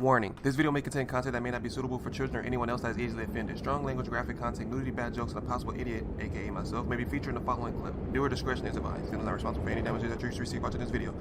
Warning, this video may contain content that may not be suitable for children or anyone else that is easily offended. Strong language, graphic content, nudity, bad jokes, and a possible idiot, aka myself, may be featured in the following clip. Viewer discretion is advised. Channel is not responsible for any damages that you receive watching this video.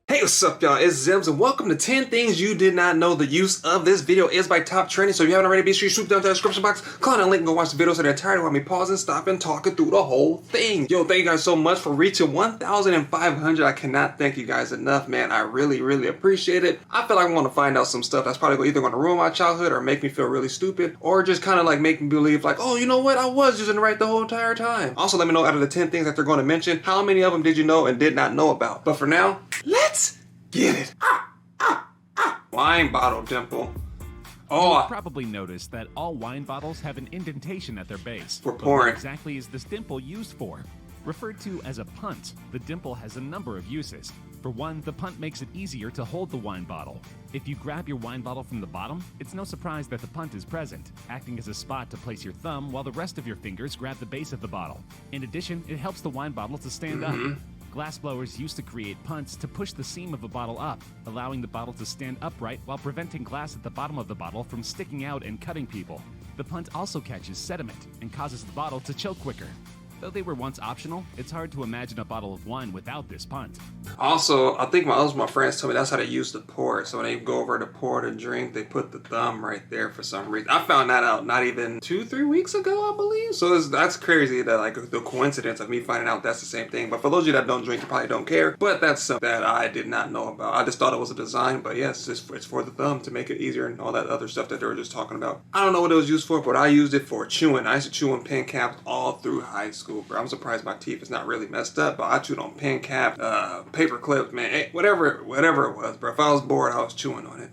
Hey, what's up, y'all? It's Zims, and welcome to 10 Things You Did Not Know. The use of this video is by Top Trending, so if you haven't already, be sure you swoop down to the description box, click on the link, and go watch the video so the entirety while me pausing, stopping, talking through the whole thing. Yo, thank you guys so much for reaching 1,500. I cannot thank you guys enough, man. I really appreciate it. I feel like I want to find out some stuff that's probably either going to ruin my childhood or make me feel really stupid, or just kind of like make me believe like, oh, you know what? I was using it right the whole entire time. Also, let me know out of the 10 things that they're going to mention, how many of them did you know and did not know about? But for now, let's get it. Wine bottle dimple. You've probably noticed that all wine bottles have an indentation at their base. For But pouring. what exactly is this dimple used for? Referred to as a punt, the dimple has a number of uses. For one, the punt makes it easier to hold the wine bottle. If you grab your wine bottle from the bottom, it's no surprise that the punt is present, acting as a spot to place your thumb while the rest of your fingers grab the base of the bottle. In addition, it helps the wine bottle to stand up. Glassblowers used to create punts to push the seam of a bottle up, allowing the bottle to stand upright while preventing glass at the bottom of the bottle from sticking out and cutting people. The punt also catches sediment and causes the bottle to chill quicker. Though they were once optional, it's hard to imagine a bottle of wine without this punt. Also, I think my friends told me that's how they used to pour it. So when they go over to pour the drink, they put the thumb right there for some reason. I found that out not even 2-3 weeks ago, I believe. So that's crazy that like the coincidence of me finding out that's the same thing. But for those of you that don't drink, you probably don't care. But that's something that I did not know about. I just thought it was a design. But yes, it's for the thumb to make it easier and all that other stuff that they were just talking about. I don't know what it was used for, but I used it for chewing. I used to chew on pen caps all through high school, bro. I'm surprised my teeth is not really messed up, but I chewed on pen cap, paper clips, man, whatever it was, bro. If I was bored, I was chewing on it.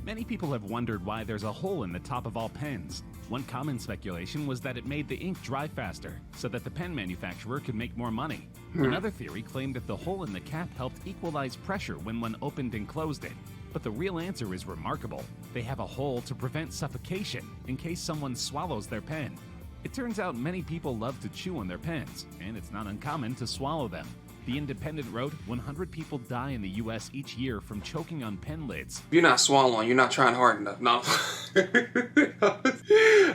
Many people have wondered why there's a hole in the top of all pens. One common speculation was that it made the ink dry faster, so that the pen manufacturer could make more money. Another theory claimed that the hole in the cap helped equalize pressure when one opened and closed it. But the real answer is remarkable. They have a hole to prevent suffocation in case someone swallows their pen. It turns out many people love to chew on their pens, and it's not uncommon to swallow them. The Independent wrote 100 people die in the US each year from choking on pen lids. If you're not swallowing, you're not trying hard enough. No.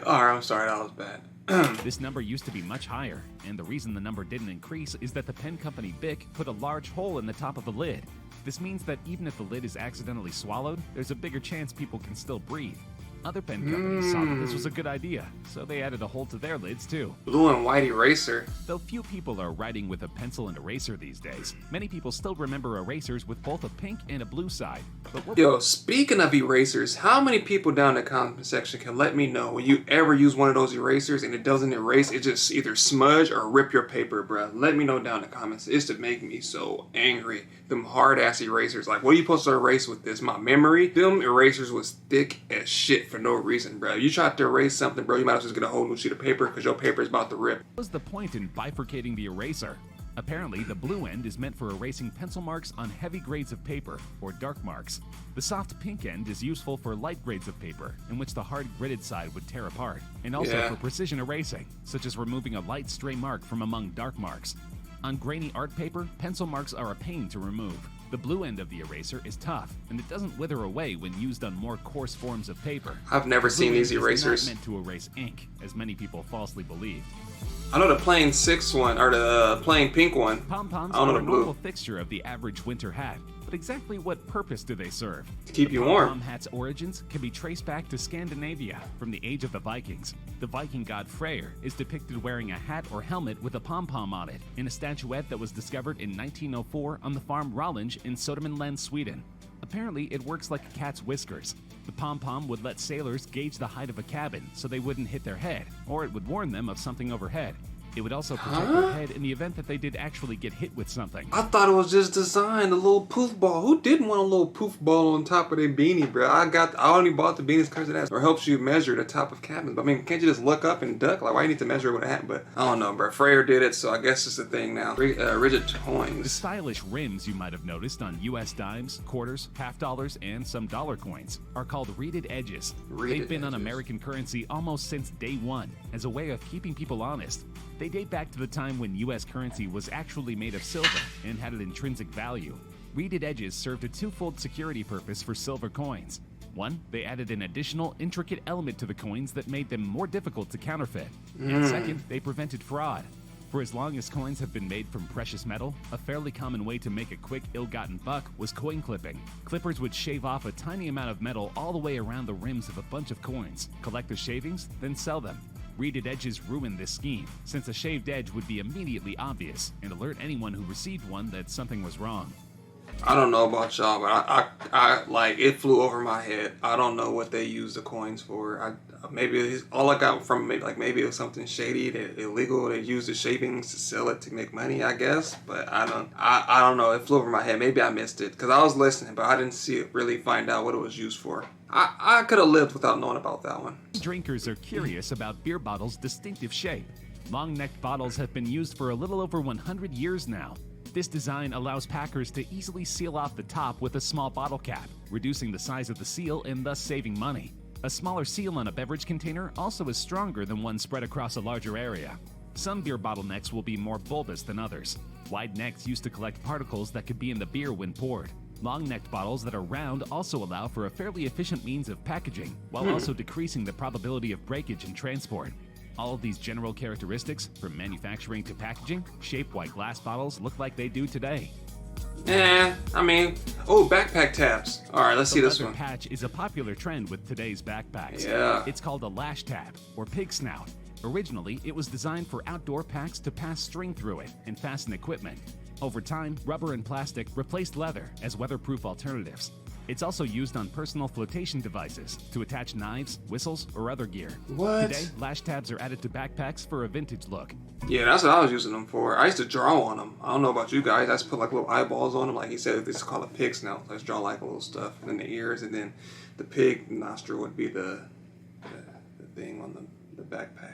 Alright, I'm sorry, that was bad. This number used to be much higher, and the reason the number didn't increase is that the pen company Bic put a large hole in the top of the lid. This means that even if the lid is accidentally swallowed, there's a bigger chance people can still breathe. Other pen companies saw that this was a good idea, so they added a hole to their lids too. Blue and white eraser. Though few people are writing with a pencil and eraser these days, many people still remember erasers with both a pink and a blue side. But Yo, speaking of erasers, how many people down in the comment section can let me know when you ever use one of those erasers and it doesn't erase, it just either smudge or rip your paper, bruh? Let me know down in the comments. It's to make me so angry. Them hard ass erasers. Like, what are you supposed to erase with this? My memory? Them erasers was thick as shit for no reason, bro. You tried to erase something, bro, you might as well just get a whole new sheet of paper because your paper is about to rip. what was the point in bifurcating the eraser? Apparently, the blue end is meant for erasing pencil marks on heavy grades of paper, or dark marks. The soft pink end is useful for light grades of paper, in which the hard gridded side would tear apart, and also for precision erasing, such as removing a light stray mark from among dark marks. On grainy art paper, pencil marks are a pain to remove. The blue end of the eraser is tough, and it doesn't wither away when used on more coarse forms of paper. I've never seen these erasers. It's not meant to erase ink, as many people falsely believe. I know the plain 6 one, or the plain pink one. Pom-poms I don't know are the a blue. normal fixture of the average winter hat, but exactly what purpose do they serve? To keep you The warm. pom-pom hat's origins can be traced back to Scandinavia from the age of the Vikings. The Viking god Freyr is depicted wearing a hat or helmet with a pom-pom on it in a statuette that was discovered in 1904 on the farm Rallinge in Södermanland, Sweden. Apparently, it works like a cat's whiskers. The pom-pom would let sailors gauge the height of a cabin so they wouldn't hit their head, or it would warn them of something overhead. It would also protect their head in the event that they did actually get hit with something. I thought it was just designed, a little poof ball. Who didn't want a little poof ball on top of their beanie, bro? I only bought the beanies because of that. Or helps you measure the top of cabins. But I mean, can't you just look up and duck? Like, why you need to measure what happened? But I don't know, bro. Freyr did it, so I guess it's a thing now. Rigid The coins. stylish rims you might have noticed on US dimes, quarters, half dollars, and some dollar coins are called reeded edges. They've been on American currency almost since day one as a way of keeping people honest. They date back to the time when US currency was actually made of silver and had an intrinsic value. Reeded edges served a twofold security purpose for silver coins. One, they added an additional intricate element to the coins that made them more difficult to counterfeit. And second, they prevented fraud. For as long as coins have been made from precious metal, a fairly common way to make a quick, ill-gotten buck was coin clipping. Clippers would shave off a tiny amount of metal all the way around the rims of a bunch of coins, collect the shavings, then sell them. Reeded edges ruined this scheme, since a shaved edge would be immediately obvious and alert anyone who received one that something was wrong. I don't know about y'all, but I like, it flew over my head. I don't know what they use the coins for. Maybe all I got from it, like maybe it was something shady, illegal. They use the shavings to sell it to make money, I guess. But I don't know. It flew over my head. Maybe I missed it because I was listening, but I didn't see it really find out what it was used for. I could have lived without knowing about that one. Drinkers are curious about beer bottles' distinctive shape. Long-necked bottles have been used for a little over 100 years now. This design allows packers to easily seal off the top with a small bottle cap, reducing the size of the seal and thus saving money. A smaller seal on a beverage container also is stronger than one spread across a larger area. Some beer bottle necks will be more bulbous than others. Wide necks used to collect particles that could be in the beer when poured. Long-necked bottles that are round also allow for a fairly efficient means of packaging, while also decreasing the probability of breakage and transport. All of these general characteristics, from manufacturing to packaging, shape why glass bottles look like they do today. I mean, backpack tabs. All right, let's see this one. The leather patch is a popular trend with today's backpacks. Yeah. It's called a lash tab, or pig snout. Originally, it was designed for outdoor packs to pass string through it and fasten equipment. Over time, rubber and plastic replaced leather as weatherproof alternatives. It's also used on personal flotation devices to attach knives, whistles, or other gear. What? Today, lash tabs are added to backpacks for a vintage look. Yeah, that's what I was using them for. I used to draw on them. I don't know about you guys. I just put like little eyeballs on them. Like he said, this is called a pig snout. Let's draw like a little stuff. And then the ears, and then the pig nostril would be the thing on the backpack.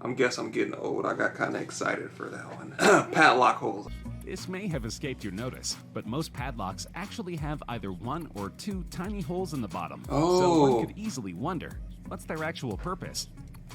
I'm getting old. I got kind of excited for that one. Padlock holes. This may have escaped your notice, but most padlocks actually have either one or two tiny holes in the bottom. So one could easily wonder, what's their actual purpose?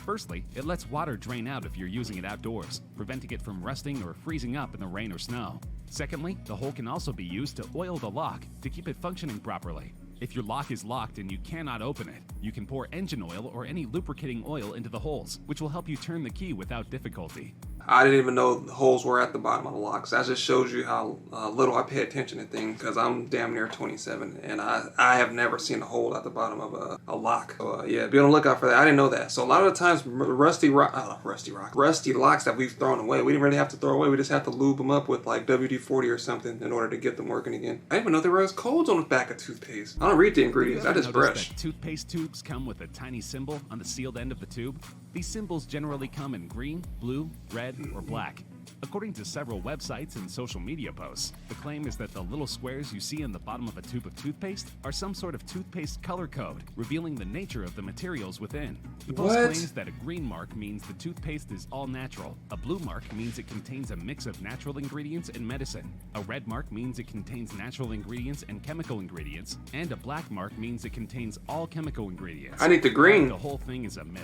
Firstly, it lets water drain out if you're using it outdoors, preventing it from rusting or freezing up in the rain or snow. Secondly, the hole can also be used to oil the lock to keep it functioning properly. If your lock is locked and you cannot open it, you can pour engine oil or any lubricating oil into the holes, which will help you turn the key without difficulty. I didn't even know the holes were at the bottom of the locks. That just shows you how little I pay attention to things, because I'm damn near 27 and I have never seen a hole at the bottom of a lock. So yeah, be on the lookout for that. I didn't know that. So a lot of the times, rusty locks that we've thrown away, we didn't really have to throw away. We just have to lube them up with like WD-40 or something in order to get them working again. I didn't even know there was codes on the back of toothpaste. I don't read the ingredients. I just brush. That toothpaste tubes come with a tiny symbol on the sealed end of the tube? These symbols generally come in green, blue, red, or black. According to several websites and social media posts, the claim is that the little squares you see in the bottom of a tube of toothpaste are some sort of toothpaste color code, revealing the nature of the materials within. The post claims that a green mark means the toothpaste is all natural, a blue mark means it contains a mix of natural ingredients and medicine, a red mark means it contains natural ingredients and chemical ingredients, and a black mark means it contains all chemical ingredients. I need the green. The whole thing is a myth.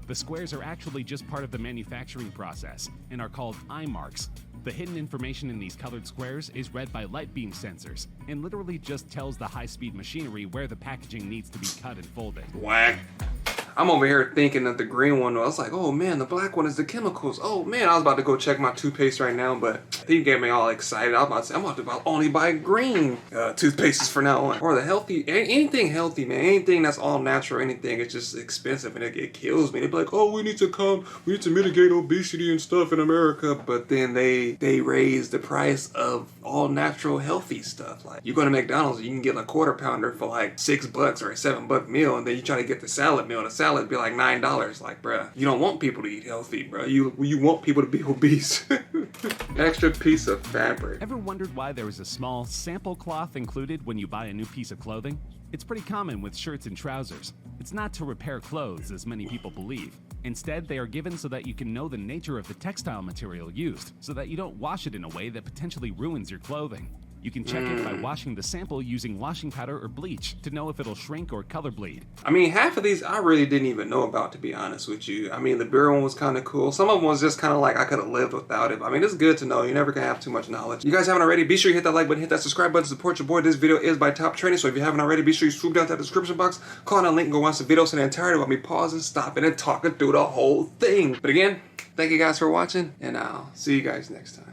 The squares are actually just part of the manufacturing process and are called eye marks. The hidden information in these colored squares is read by light beam sensors and literally just tells the high-speed machinery where the packaging needs to be cut and folded. Whack. I'm over here thinking that the green one, I was like, oh man, the black one is the chemicals. Oh man, I was about to go check my toothpaste right now, but he get me all excited. I was about to say, I'm about to only buy green toothpastes for now on. Or the healthy, anything healthy, man. Anything that's all natural, anything, it's just expensive and it kills me. They'd be like, oh, we need to mitigate obesity and stuff in America. But then they raise the price of all natural healthy stuff. Like you go to McDonald's, you can get a quarter pounder for like $6 or a $7 meal, and then you try to get the salad meal. The salad be like $9. Like, bruh, you don't want people to eat healthy, bruh. You want people to be obese. Extra piece of fabric. Ever wondered why there is a small sample cloth included when you buy a new piece of clothing? It's pretty common with shirts and trousers. It's not to repair clothes, as many people believe. Instead, they are given so that you can know the nature of the textile material used, so that you don't wash it in a way that potentially ruins your clothing. You can check it by washing the sample using washing powder or bleach to know if it'll shrink or color bleed. I mean, half of these I really didn't even know about, to be honest with you. I mean, the beer one was kind of cool. Some of them was just kind of like I could have lived without it. I mean, it's good to know. You never can have too much knowledge. You guys haven't already, be sure you hit that like button, hit that subscribe button to support your boy. This video is by Top Training, so if you haven't already, be sure you swoop down to that description box, click on that link, and go watch the video so the entirety while me pausing, stopping, and talking through the whole thing. But again, thank you guys for watching, and I'll see you guys next time.